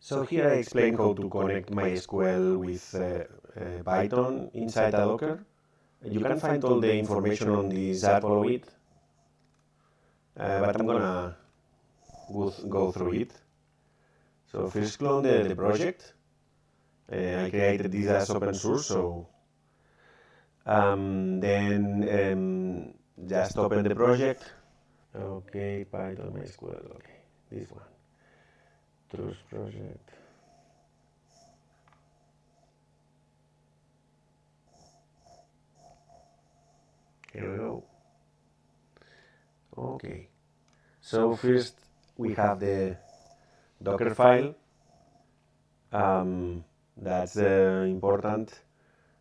So here I explain how to connect MySQL with Python inside a Docker. You can find all the information on this app below it, but I'm gonna go through it. So first clone the project. I created this as open source, so then just open the project. Okay, Python MySQL. Okay, this one. Trust project. Here we go. Okay. So first we have the Docker file. That's important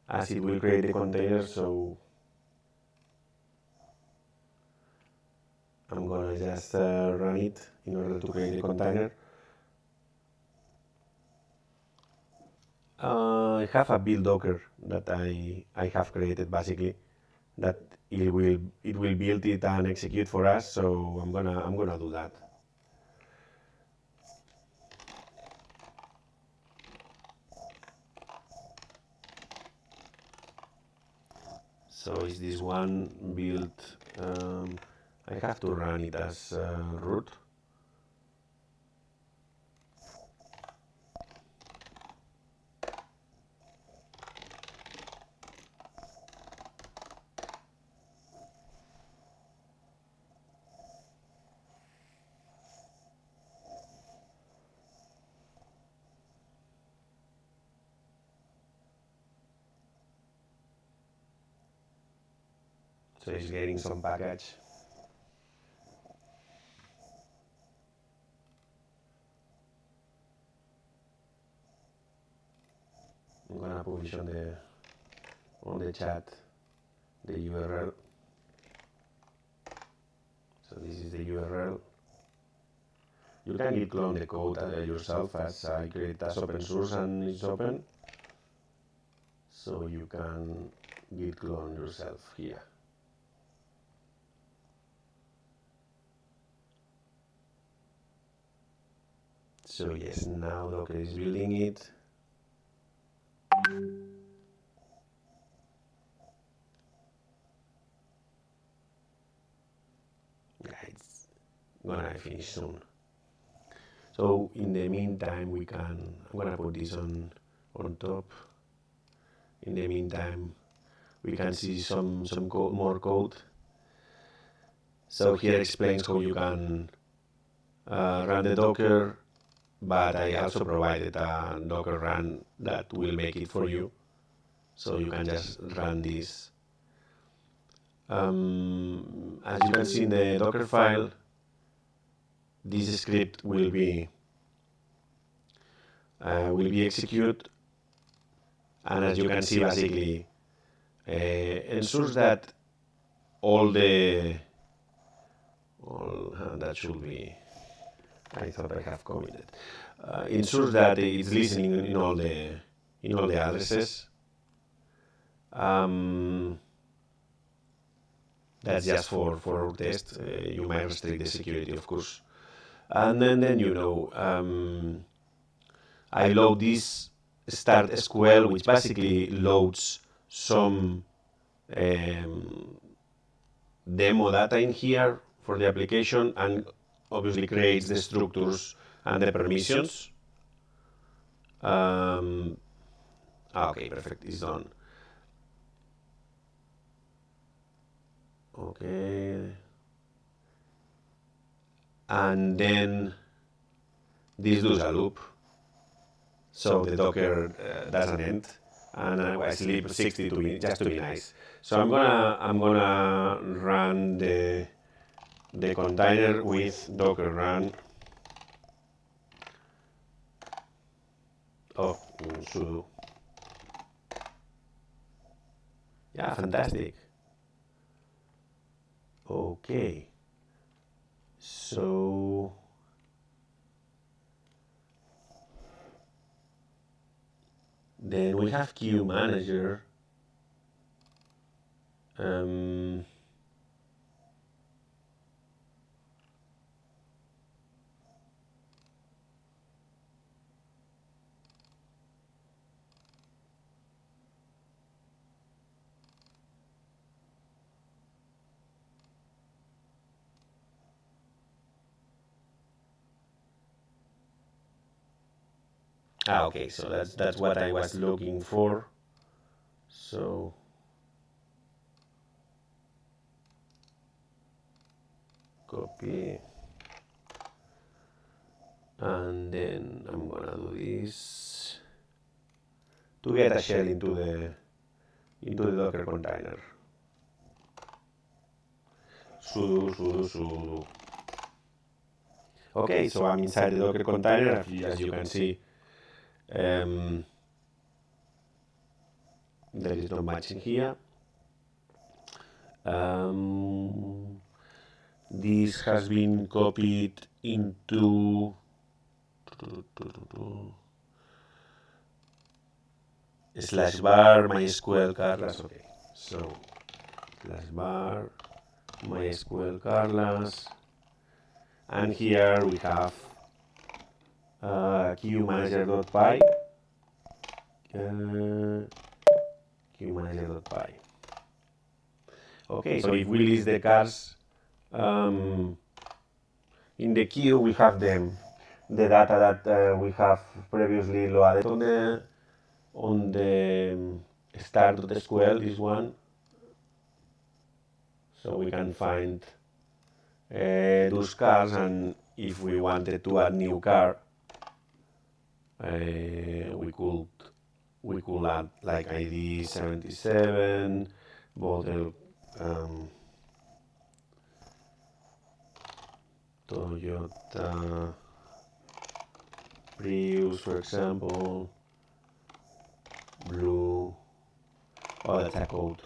as it will create the container. So I'm gonna just run it in order to create the container. I have a build Docker that I have created basically that it will build it and execute for us. So I'm gonna do that. So is this one build? I have to run it as root. So it's getting some package. I'm gonna publish on the chat the URL. So this is the URL. You can git clone the code yourself as I create as open source and it's open. So you can git clone yourself here. So yes, now Docker is building it. Yeah, it's gonna finish soon. So in the meantime, I'm gonna put this on top. In the meantime, we can see some code, more code. So here explains how you can run the Docker, but I also provided a Docker run that will make it for you. So you can just run this. As you can see in the Docker file, this script will be executed, and as you can see, basically ensures that that should be. I thought I have committed. Ensures that it's listening in all the addresses. That's just for our test. You might restrict the security, of course. And then I load this start SQL, which basically loads some demo data in here for the application and obviously creates the structures and the permissions. Okay, perfect, it's done. Okay. And then this does a loop. So the Docker doesn't end, and I sleep 60 just to be nice. So I'm gonna run the container with Docker run of sudo. Yeah, fantastic. Okay. So then we have queue manager. Okay, so that's what I was looking for. So copy, and then I'm gonna do this to get a shell into the Docker container. Sudo, sudo, sudo. Okay, so I'm inside the Docker container. As you can see, um, there is not much in here. Um, this has been copied into /var MySQL Carlas. Okay, so /var MySQL Carlas, and here we have qmanager.py, qmanager.py. Okay, so if we list the cars in the queue, we have the data that we have previously loaded on the start.sql, this one, so we can find those cars, and if we wanted to add new car, we could add like ID 77, model Toyota Prius, for example, blue. Oh, that's a code.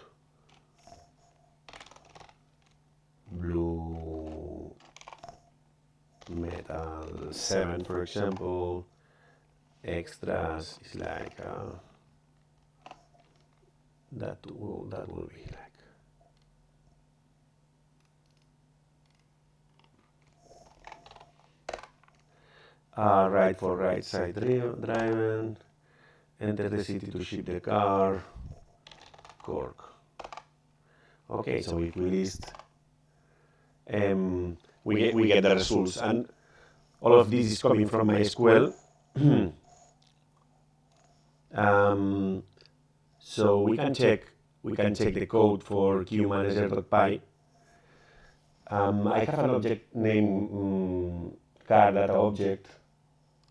Blue metal 7, for example. Extras is like that will be like. Right for right side driven. Enter the city to ship the car. Cork. Okay, so if we list, we get the results, and all of this is coming from MySQL. So we can check the code for qmanager.py. I have an object named car data object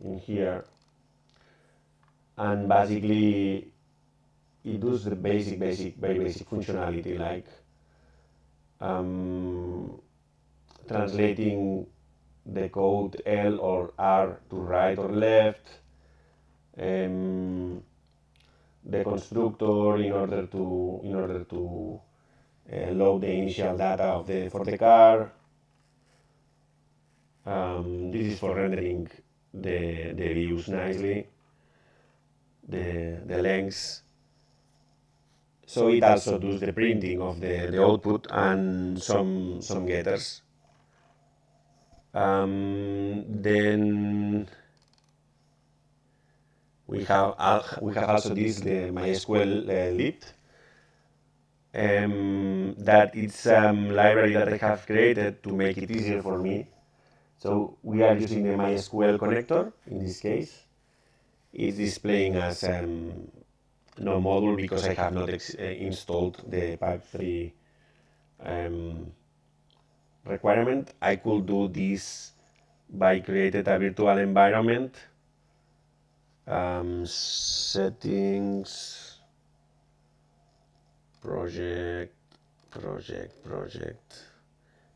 in here, and basically it does the very basic functionality, like translating the code L or R to right or left, the constructor in order to load the initial data for the car. This is for rendering the views nicely, the lengths. So it also does the printing of the output and some getters. Then we have also the MySQL lib. That it's a library that I have created to make it easier for me. So we are using the MySQL connector in this case. It's displaying as no module because I have not installed the Pipe3 requirement. I could do this by creating a virtual environment. Settings, project.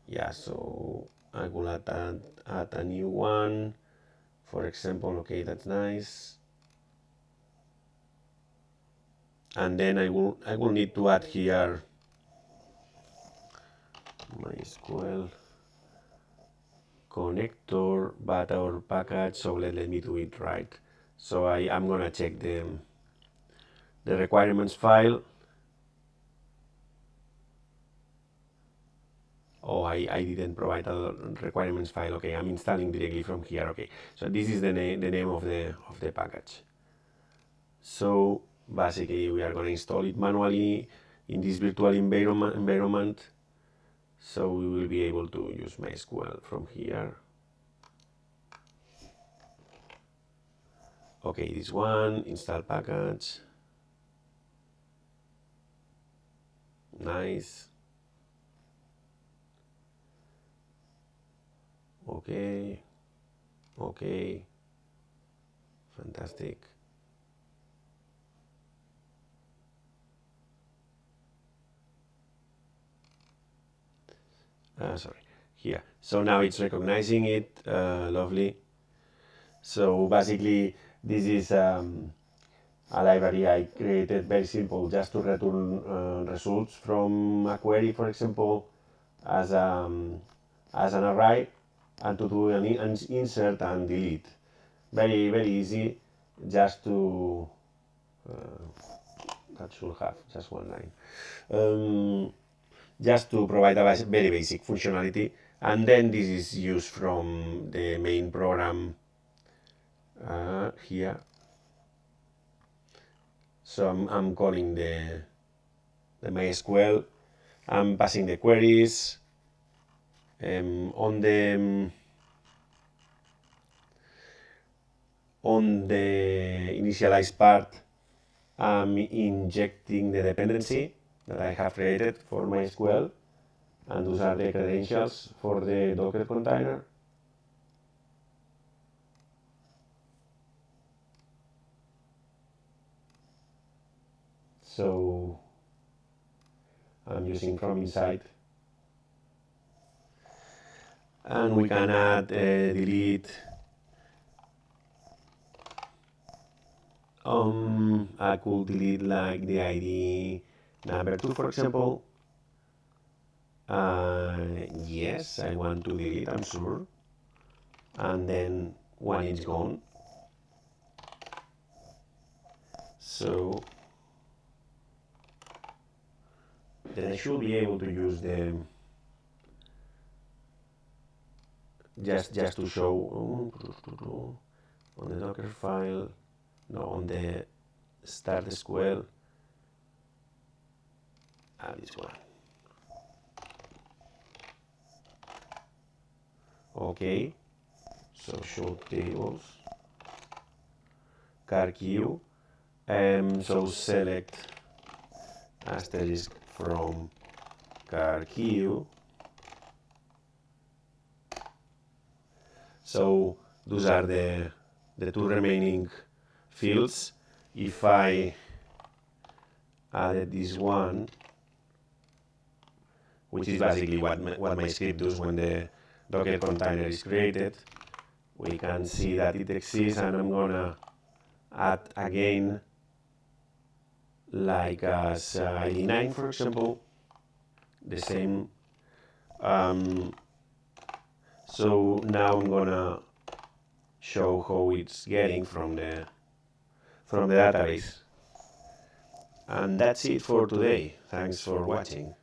Yeah, so I will add a new one. For example, okay, that's nice. And then I will need to add here MySQL connector, but our package. So let me do it right. So I'm gonna check the requirements file. Oh, I didn't provide a requirements file. Okay, I'm installing directly from here. Okay, so this is the name of the package. So basically, we are going to install it manually in this virtual environment. So we will be able to use MySQL from here. Okay, this one, install package. Nice. Okay, okay, fantastic. Sorry, here. So now it's recognizing it, lovely. So basically, this is a library I created, very simple, just to return results from a query, for example, as, as an array, and to do an insert and delete. Very, very easy, just to, that should have just one line. Just to provide a very basic functionality, and then this is used from the main program here. So I'm calling the MySQL. I'm passing the queries on the initialized part. I'm injecting the dependency that I have created for MySQL, and those are the credentials for the Docker container. So I'm using from inside. And we can add, delete. I could delete like the ID number 2, for example. Yes, I want to delete, I'm sure. And then when it's gone. So then I should be able to use the just to show on the Docker file, no, on the start SQL, this one. Okay, so show tables, car queue, so select asterisk from car queue. So those are the two remaining fields. If I added this one, which is basically what my script does when the Docker container is created, we can see that it exists, and I'm gonna add again, like as ID 9, for example, the same. So now I'm gonna show how it's getting from the database. And that's it for today. Thanks for watching.